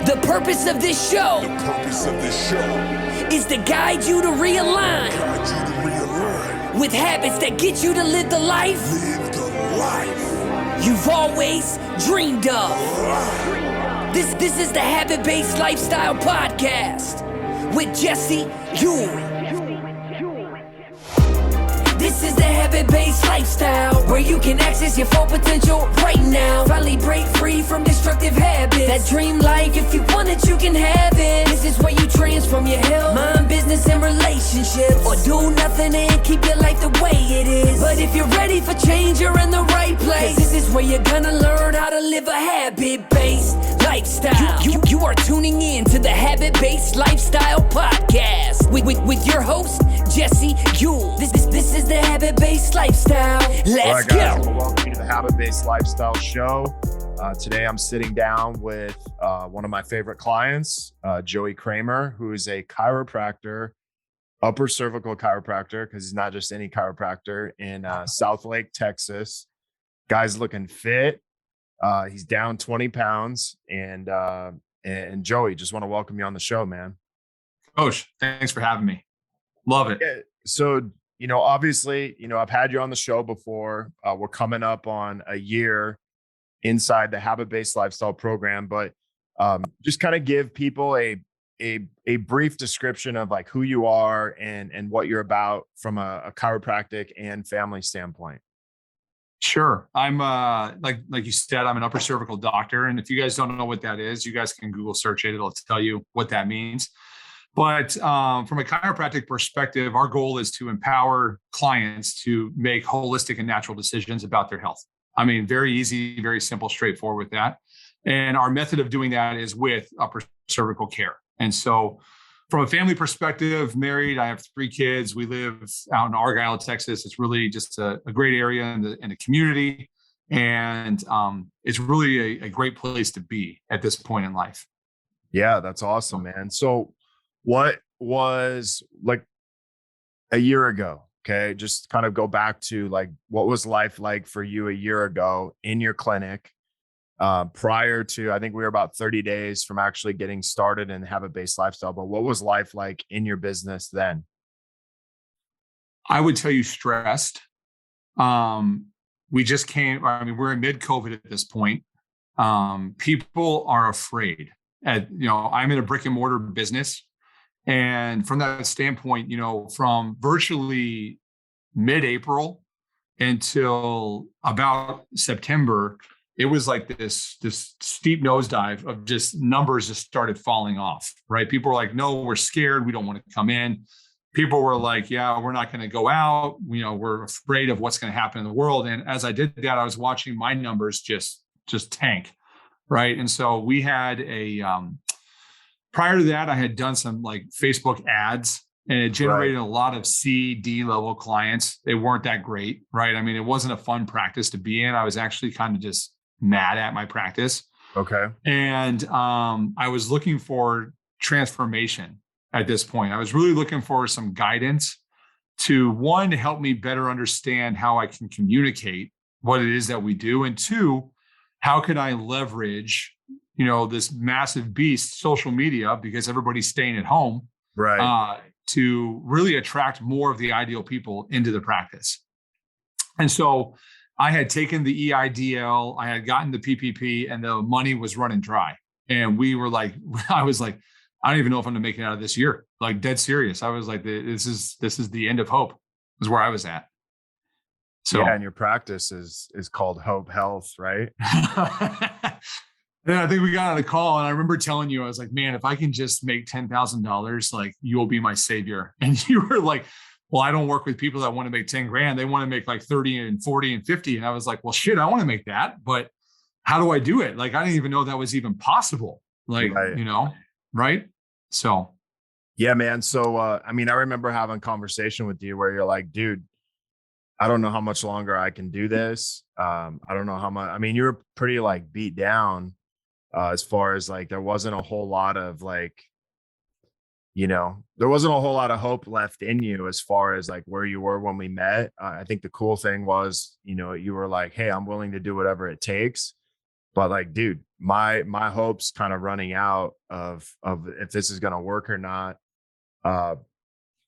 The purpose of this show is to guide you to realign with habits that get you to live the life you've always dreamed of. This is the Habit-Based Lifestyle Podcast with Jesse Ewell. This is the Habit-Based Lifestyle, where you can access your full potential right now. Finally break free from destructive habits. That dream life, if you want it, you can have it. This is where you transform your health, mind, business, and relationships, or do nothing and keep your life the way it is. But if you're ready for change, you're in the right place. This is where you're gonna learn how to live a habit-based lifestyle. You are tuning in to the Habit-Based Lifestyle Podcast with your host, Jesse Ewell. This is the Habit-Based Lifestyle. Let's go. Welcome to the Habit-Based Lifestyle Show. Today I'm sitting down with one of my favorite clients, Joey Kramer, who is a chiropractor, upper cervical chiropractor, because he's not just any chiropractor, in Southlake, Texas. Guy's looking fit. He's down 20 pounds. And Joey, just want to welcome you on the show, man. Coach, thanks for having me. Love it. Yeah, so, obviously, I've had you on the show before. We're coming up on a year inside the Habit-Based Lifestyle program, but just kind of give people a brief description of like who you are and what you're about from a chiropractic and family standpoint. Sure. I'm like you said, I'm an upper cervical doctor. And if you guys don't know what that is, you guys can Google search it. It'll tell you what that means. But from a chiropractic perspective, our goal is to empower clients to make holistic and natural decisions about their health. I mean, very easy, very simple, straightforward with that. And our method of doing that is with upper cervical care. And so from a family perspective, married, I have 3 kids. We live out in Argyle, Texas. It's really just a great area in the community. And it's really a great place to be at this point in life. Yeah, that's awesome, man. So what was like a year ago? Okay. Just kind of go back to like, what was life like for you a year ago in your clinic prior to, I think we were about 30 days from actually getting started in Habit-Based Lifestyle, but what was life like in your business then? I would tell you stressed. We just came, we're in mid-COVID at this point. People are afraid. I'm in a brick and mortar business. And from that standpoint, from virtually mid-April until about September, it was like this steep nosedive of just numbers just started falling off, right? People were like, no, we're scared. We don't want to come in. People were like, yeah, we're not going to go out. We're afraid of what's going to happen in the world. And as I did that, I was watching my numbers just tank, right? And so we had prior to that, I had done some like Facebook ads, and it generated a lot of C, D level clients. They weren't that great, right? I mean, it wasn't a fun practice to be in. I was actually kind of just mad at my practice. Okay. And I was looking for transformation at this point. I was really looking for some guidance to, one, to help me better understand how I can communicate what it is that we do. And 2, how can I leverage this massive beast, social media, because everybody's staying at home, right? To really attract more of the ideal people into the practice. And so I had taken the EIDL, I had gotten the PPP, and the money was running dry. And we were like, I was like, I don't even know if I'm gonna make it out of this year. Like, dead serious. I was like, this is the end of hope, is where I was at. So yeah, and your practice is called Hope Health, right? Then I think we got on a call, and I remember telling you, I was like, man, if I can just make $10,000, like, you will be my savior. And you were like, well, I don't work with people that want to make 10 grand. They want to make like 30 and 40 and 50. And I was like, well, shit, I want to make that, but how do I do it? Like, I didn't even know that was even possible. Like, right. So. Yeah, man. So, I remember having a conversation with you where you're like, dude, I don't know how much longer I can do this. I don't know how much, you were pretty like beat down. As far as like, there wasn't a whole lot of like, there wasn't a whole lot of hope left in you as far as like where you were when we met. I think the cool thing was, you were like, hey, I'm willing to do whatever it takes. But like, dude, my hopes kind of running out of if this is going to work or not.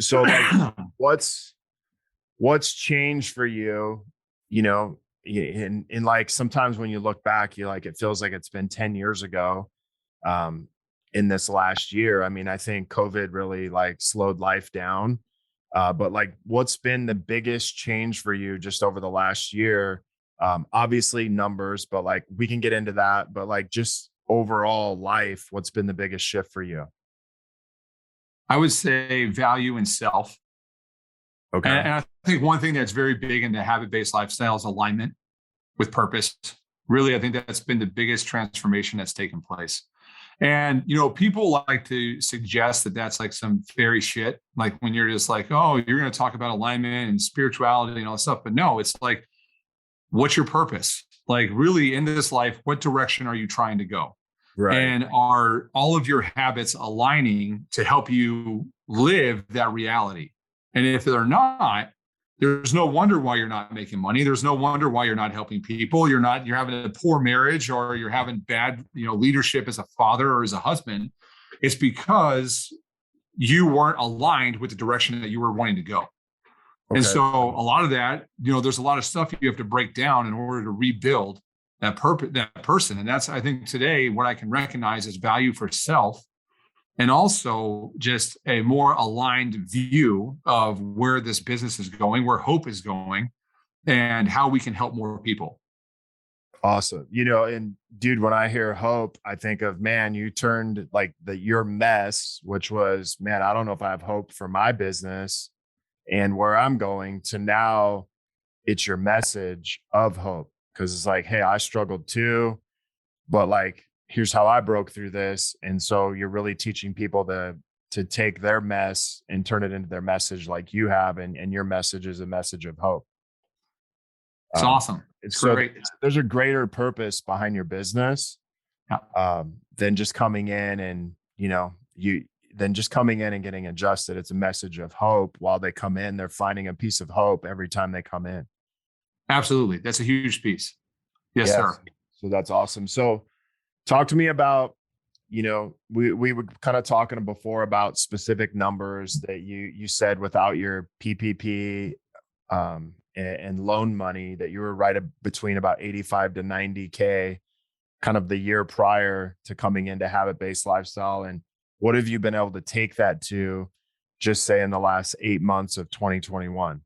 So like, what's changed for you? You know, in like sometimes when you look back, you like it feels like it's been 10 years ago. In this last year, I mean, I think COVID really like slowed life down. But like, what's been the biggest change for you just over the last year? Obviously numbers, but like we can get into that. But like just overall life, what's been the biggest shift for you? I would say value in self. Okay. And I think one thing that's very big in the habit-based lifestyle is alignment with purpose. Really, I think that's been the biggest transformation that's taken place. And, you know, people like to suggest that that's like some fairy shit. Like when you're just like, oh, you're going to talk about alignment and spirituality and all that stuff. But no, it's like, what's your purpose? Like really in this life, what direction are you trying to go? Right. And are all of your habits aligning to help you live that reality? And if they're not, there's no wonder why you're not making money. There's no wonder why you're not helping people. You're having a poor marriage, or you're having bad, leadership as a father or as a husband. It's because you weren't aligned with the direction that you were wanting to go. Okay. And so a lot of that, there's a lot of stuff you have to break down in order to rebuild that person. And that's, I think today, what I can recognize as value for self, and also just a more aligned view of where this business is going, where hope is going, and how we can help more people. Awesome. And dude, when I hear hope, I think of, man, you turned like your mess, which was, man, I don't know if I have hope for my business and where I'm going, to now it's your message of hope. Cause it's like, hey, I struggled too, but like, here's how I broke through this. And so you're really teaching people to take their mess and turn it into their message like you have. And your message is a message of hope. It's awesome. It's great. There's a greater purpose behind your business than just coming in and, coming in and getting adjusted. It's a message of hope. While they come in, they're finding a piece of hope every time they come in. Absolutely. That's a huge piece. Yes, sir. So that's awesome. So talk to me about, we were kind of talking before about specific numbers that you said without your PPP and loan money, that you were right between about 85 to 90K kind of the year prior to coming into habit-based lifestyle. And what have you been able to take that to, just say in the last 8 months of 2021?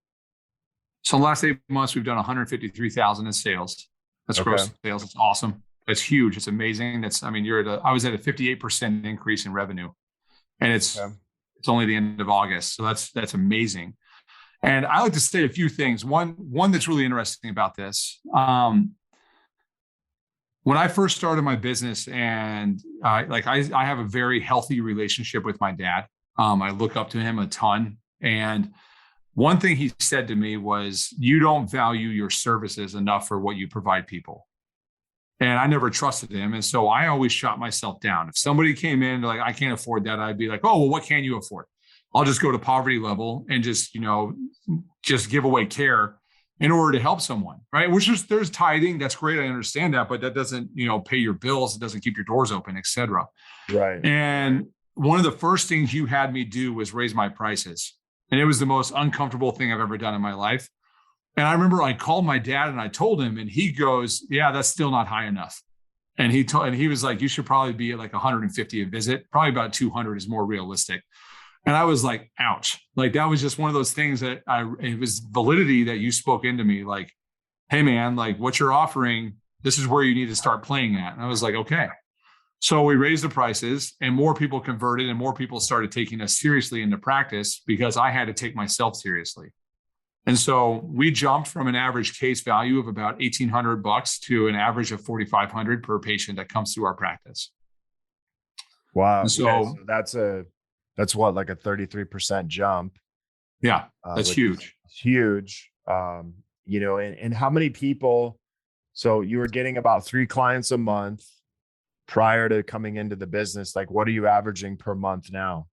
So in the last 8 months, we've done 153,000 in sales. That's gross sales. It's awesome. It's huge. It's amazing. I was at a 58% increase in revenue, and it's only the end of August. So that's amazing. And I like to state a few things. One that's really interesting about this. When I first started my business, and I have a very healthy relationship with my dad. I look up to him a ton. And one thing he said to me was, you don't value your services enough for what you provide people. And I never trusted him. And so I always shot myself down. If somebody came in like, I can't afford that, I'd be like, oh, well, what can you afford? I'll just go to poverty level and just give away care in order to help someone, right? There's tithing. That's great. I understand that, but that doesn't, pay your bills. It doesn't keep your doors open, et cetera. Right. And one of the first things you had me do was raise my prices. And it was the most uncomfortable thing I've ever done in my life. And I remember I called my dad and I told him, and he goes, yeah, that's still not high enough. And he was like, you should probably be at like 150 a visit. Probably about 200 is more realistic. And I was like, ouch. Like, that was just one of those things that it was validity that you spoke into me. Like, hey man, like what you're offering, this is where you need to start playing at. And I was like, okay. So we raised the prices, and more people converted, and more people started taking us seriously into practice, because I had to take myself seriously. And so we jumped from an average case value of about $1,800 to an average of $4,500 per patient that comes through our practice. Wow. So that's what, like a 33% jump. Yeah, that's huge. Huge. And how many people, so you were getting about 3 clients a month prior to coming into the business. Like, what are you averaging per month now?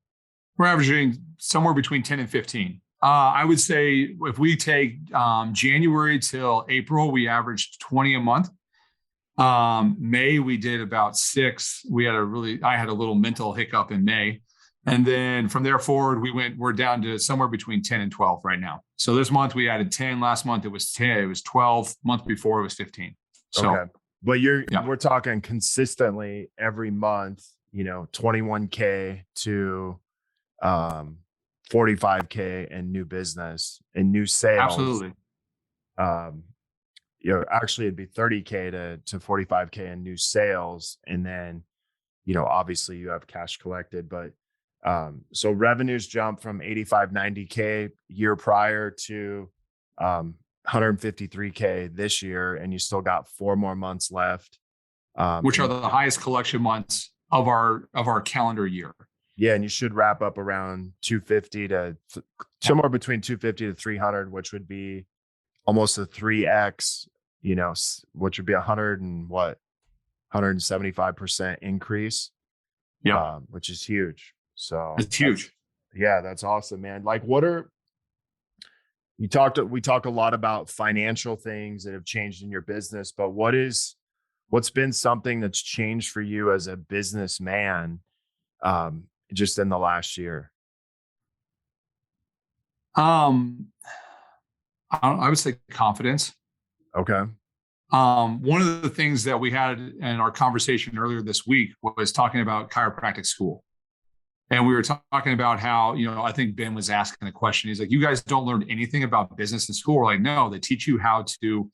We're averaging somewhere between 10 and 15. I would say if we take January till April, we averaged 20 a month. May, we did about 6. I had a little mental hiccup in May. And then from there forward, we're down to somewhere between 10 and 12 right now. So this month we added 10. Last month it was 10. It was 12. Month before it was 15. So, okay. But we're talking consistently every month, 21K to 45K in new business and new sales. absolutely. Actually it'd be 30K to 45K in new sales. And then, obviously you have cash collected, but so revenues jump from 85, 90K year prior to 153K this year, and you still got 4 more months left. Which are the highest collection months of our calendar year. Yeah, and you should wrap up around 250 to somewhere between 250 to 300, which would be almost a 3x, which would be 175% increase. Yeah, which is huge. So it's huge. That's awesome, man. Like, we talk a lot about financial things that have changed in your business, but what's been something that's changed for you as a businessman, just in the last year? I would say confidence. Okay. One of the things that we had in our conversation earlier this week was talking about chiropractic school. And we were talking about how, I think Ben was asking the question. He's like, you guys don't learn anything about business in school. We're like, no, they teach you how to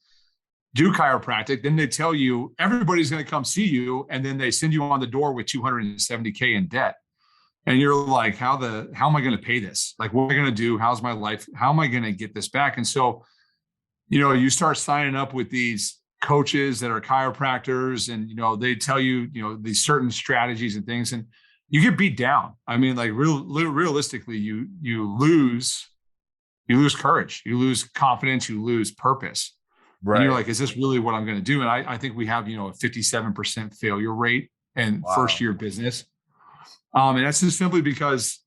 do chiropractic. Then they tell you everybody's going to come see you. And then they send you on the door with 270K in debt. And you're like, how am I going to pay this? Like, what am I going to do? How's my life? How am I going to get this back? And so, you start signing up with these coaches that are chiropractors, and, they tell you, these certain strategies and things, and you get beat down. I mean, like realistically, you lose courage, you lose confidence, you lose purpose. Right. And you're like, is this really what I'm going to do? And I think we have, a 57% failure rate in first year business. And that's just simply because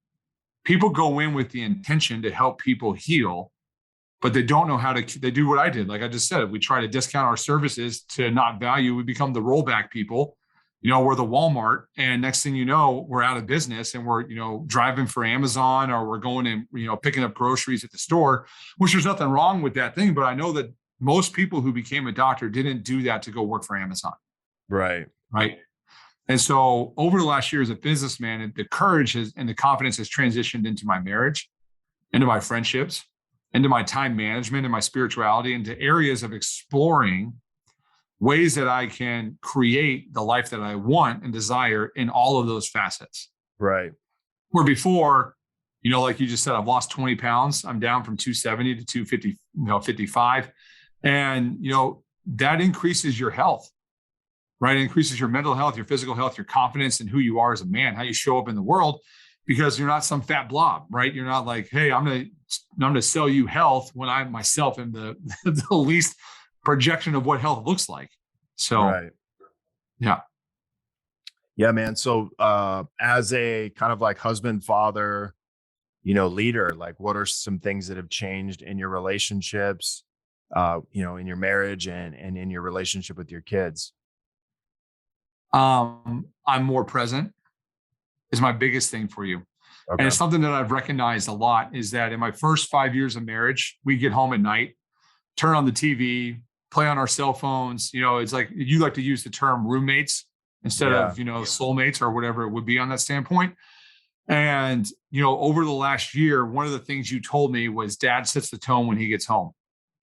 people go in with the intention to help people heal, but they don't know they do what I did. Like I just said, we try to discount our services to not value. We become the rollback people. We're the Walmart, and next thing you know, we're out of business, and we're, driving for Amazon, or we're going and, picking up groceries at the store, which there's nothing wrong with that thing. But I know that most people who became a doctor didn't do that to go work for Amazon. Right. Right. And so over the last year as a businessman, the courage and the confidence has transitioned into my marriage, into my friendships, into my time management and my spirituality, into areas of exploring ways that I can create the life that I want and desire in all of those facets. Right. Where before, like you just said, I've lost 20 pounds. I'm down from 270 to 250, 55. And, that increases your health, right? It increases your mental health, your physical health, your confidence in who you are as a man, how you show up in the world, because you're not some fat blob, right? You're not like, hey, I'm going to sell you health when I myself am the least projection of what health looks like. So, right. Yeah, man. So, as a kind of like husband, father, leader, like, what are some things that have changed in your relationships, in your marriage and in your relationship with your kids? I'm more present is my biggest thing for you. Okay. And it's something that I've recognized a lot, is that in my first 5 years of marriage, we get home at night, turn on the TV, play on our cell phones. It's like, you like to use the term roommates instead of, soulmates or whatever it would be on that standpoint. And, over the last year, one of the things you told me was dad sets the tone when he gets home.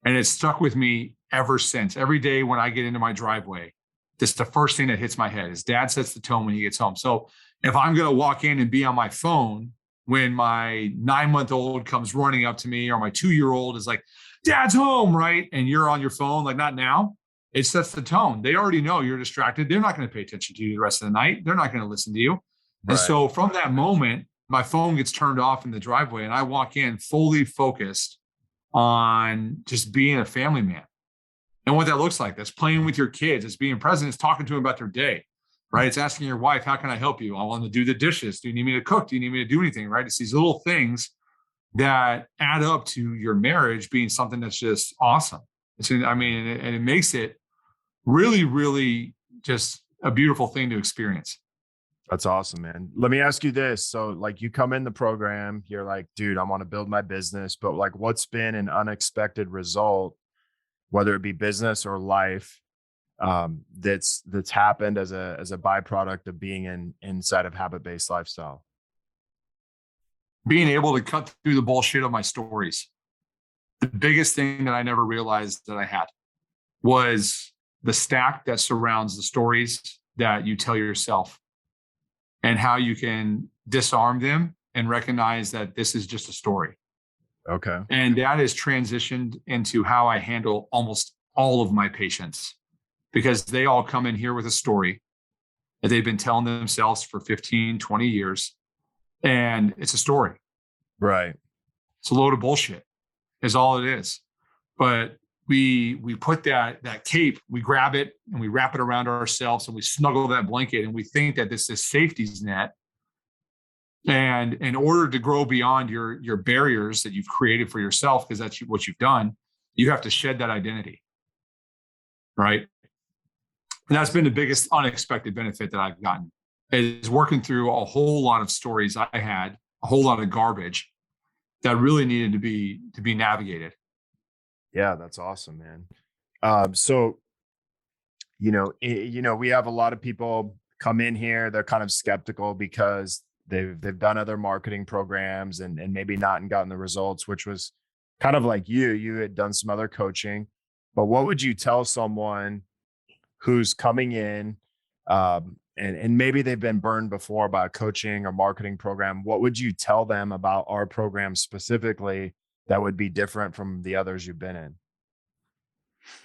And it's stuck with me ever since. Every day when I get into my driveway, that's the first thing that hits my head is dad sets the tone when he gets home. So if I'm going to walk in and be on my phone when my 9-month-old comes running up to me, or my 2-year-old is like, dad's home, right? And you're on your phone, like, not now. It sets the tone. They already know you're distracted. They're not going to pay attention to you the rest of the night. They're not going to listen to you. Right. And so from that moment, my phone gets turned off in the driveway, and I walk in fully focused on just being a family man. And what that looks like, that's playing with your kids. It's being present. It's talking to them about their day, right? It's asking your wife, how can I help you? I want to do the dishes. Do you need me to cook? Do you need me to do anything, right? It's these little things that add up to your marriage being something that's just awesome. And it makes it really, really just a beautiful thing to experience. That's awesome, man. Let me ask you this. So like you come in the program, you're like, dude, I want to build my business, but like what's been an unexpected result, whether it be business or life, that's happened as a byproduct of being inside of habit-based lifestyle? Being able to cut through the bullshit of my stories. The biggest thing that I never realized that I had was the stack that surrounds the stories that you tell yourself, and how you can disarm them and recognize that this is just a story. Okay. And that has transitioned into how I handle almost all of my patients, because they all come in here with a story that they've been telling themselves for 15, 20 years. And it's a story. Right. It's a load of bullshit is all it is. But we put that cape, we grab it and we wrap it around ourselves and we snuggle that blanket and we think that this is safety's net. And in order to grow beyond your barriers that you've created for yourself, because that's what you've done, you have to shed that identity. Right. And that's been the biggest unexpected benefit that I've gotten, is working through a whole lot of stories I had, a whole lot of garbage that really needed to be navigated. Yeah, that's awesome, man. So, we have a lot of people come in here. They're kind of skeptical because they've done other marketing programs and maybe not and gotten the results, which was kind of like you had done some other coaching. But what would you tell someone who's coming in and maybe they've been burned before by a coaching or marketing program? What would you tell them about our program specifically that would be different from the others you've been in?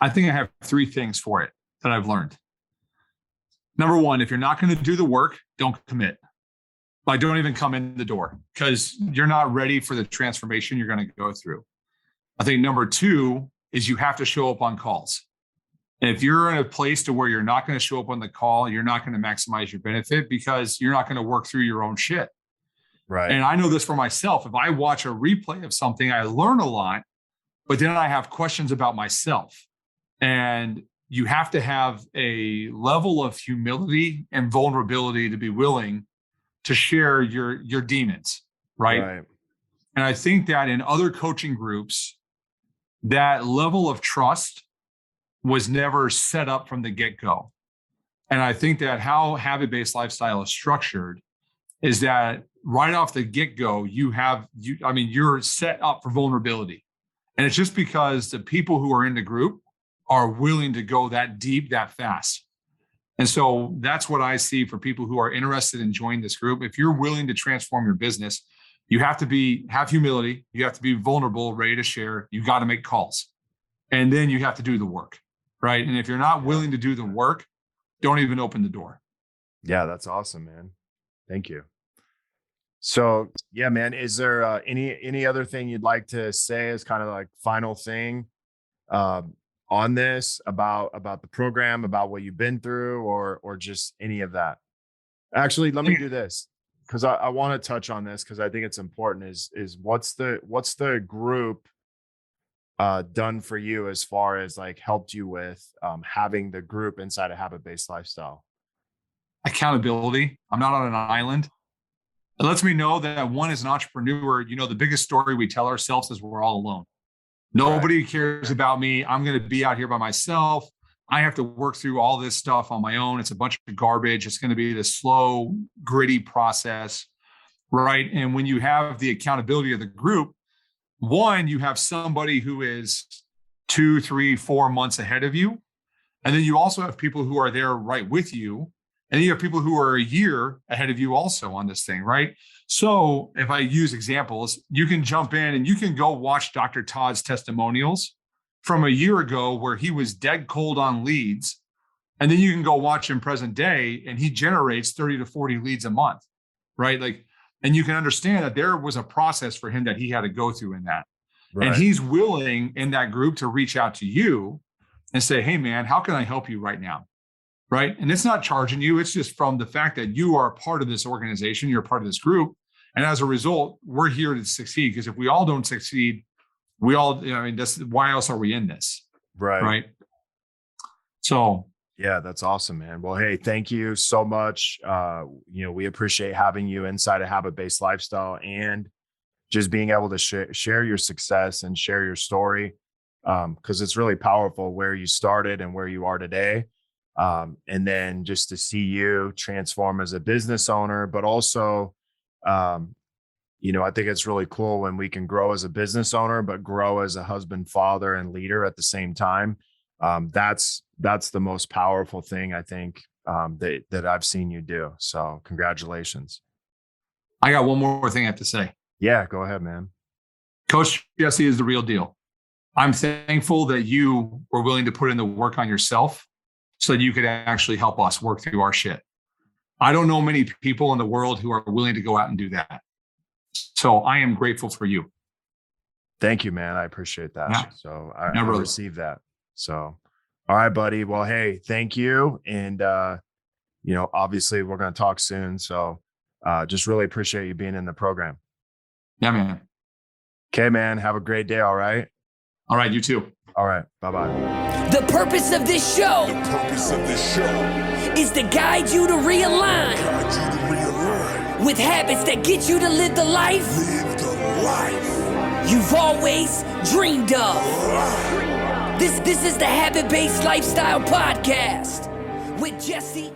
I think I have 3 things for it that I've learned. Number 1, if you're not going to do the work, don't commit. Like, don't even come in the door, because you're not ready for the transformation you're going to go through. I think number 2 is you have to show up on calls. And if you're in a place to where you're not going to show up on the call, you're not going to maximize your benefit, because you're not going to work through your own shit. Right. And I know this for myself. If I watch a replay of something, I learn a lot, but then I have questions about myself. And you have to have a level of humility and vulnerability to be willing to share your demons, right? And I think that in other coaching groups, that level of trust was never set up from the get-go. And I think that how habit-based lifestyle is structured is that right off the get-go, you're set up for vulnerability. And it's just because the people who are in the group are willing to go that deep, that fast. And so that's what I see for people who are interested in joining this group. If you're willing to transform your business, you have to have humility. You have to be vulnerable, ready to share. You got to make calls. And then you have to do the work, right? And if you're not willing to do the work, don't even open the door. Yeah, that's awesome, man. Thank you. So yeah, man, is there any other thing you'd like to say as kind of like final thing on this about the program, about what you've been through, or just any of that? Actually, let me do this, because I want to touch on this because I think it's important. Is what's the group done for you as far as like helped you with having the group inside a habit-based lifestyle? Accountability. I'm not on an island. It lets me know that one, as an entrepreneur, the biggest story we tell ourselves is we're all alone. Nobody cares about me. I'm going to be out here by myself. I have to work through all this stuff on my own. It's a bunch of garbage. It's going to be this slow, gritty process, right? And when you have the accountability of the group, one, you have somebody who is 2, 3, 4 months ahead of you. And then you also have people who are there right with you. And then you have people who are a year ahead of you also on this thing, right? So if I use examples, you can jump in and you can go watch Dr. Todd's testimonials from a year ago where he was dead cold on leads. And then you can go watch him present day and he generates 30 to 40 leads a month, right? And you can understand that there was a process for him that he had to go through in that. Right. And he's willing in that group to reach out to you and say, hey man, how can I help you right now? Right. And it's not charging you. It's just from the fact that you are part of this organization, you're part of this group. And as a result, we're here to succeed, because if we all don't succeed, why else are we in this? Right. Right. So yeah, that's awesome, man. Well, hey, thank you so much. We appreciate having you inside a habit-based lifestyle and just being able to share your success and share your story. Because it's really powerful where you started and where you are today. And then just to see you transform as a business owner, but also, I think it's really cool when we can grow as a business owner, but grow as a husband, father, and leader at the same time. That's the most powerful thing I think that I've seen you do. So congratulations. I got one more thing I have to say. Yeah, go ahead, man. Coach Jesse is the real deal. I'm thankful that you were willing to put in the work on yourself so that you could actually help us work through our shit. I don't know many people in the world who are willing to go out and do that. So I am grateful for you. Thank you, man. I appreciate that. Yeah. So I received that. So, all right, buddy. Well, hey, thank you. And, obviously we're going to talk soon. So just really appreciate you being in the program. Yeah, man. Okay, man. Have a great day. All right. All right. You too. All right. Bye-bye. The purpose of this show is to guide you to realign with habits that get you to live the life you've always dreamed of. This is the Habit-Based Lifestyle Podcast with Jesse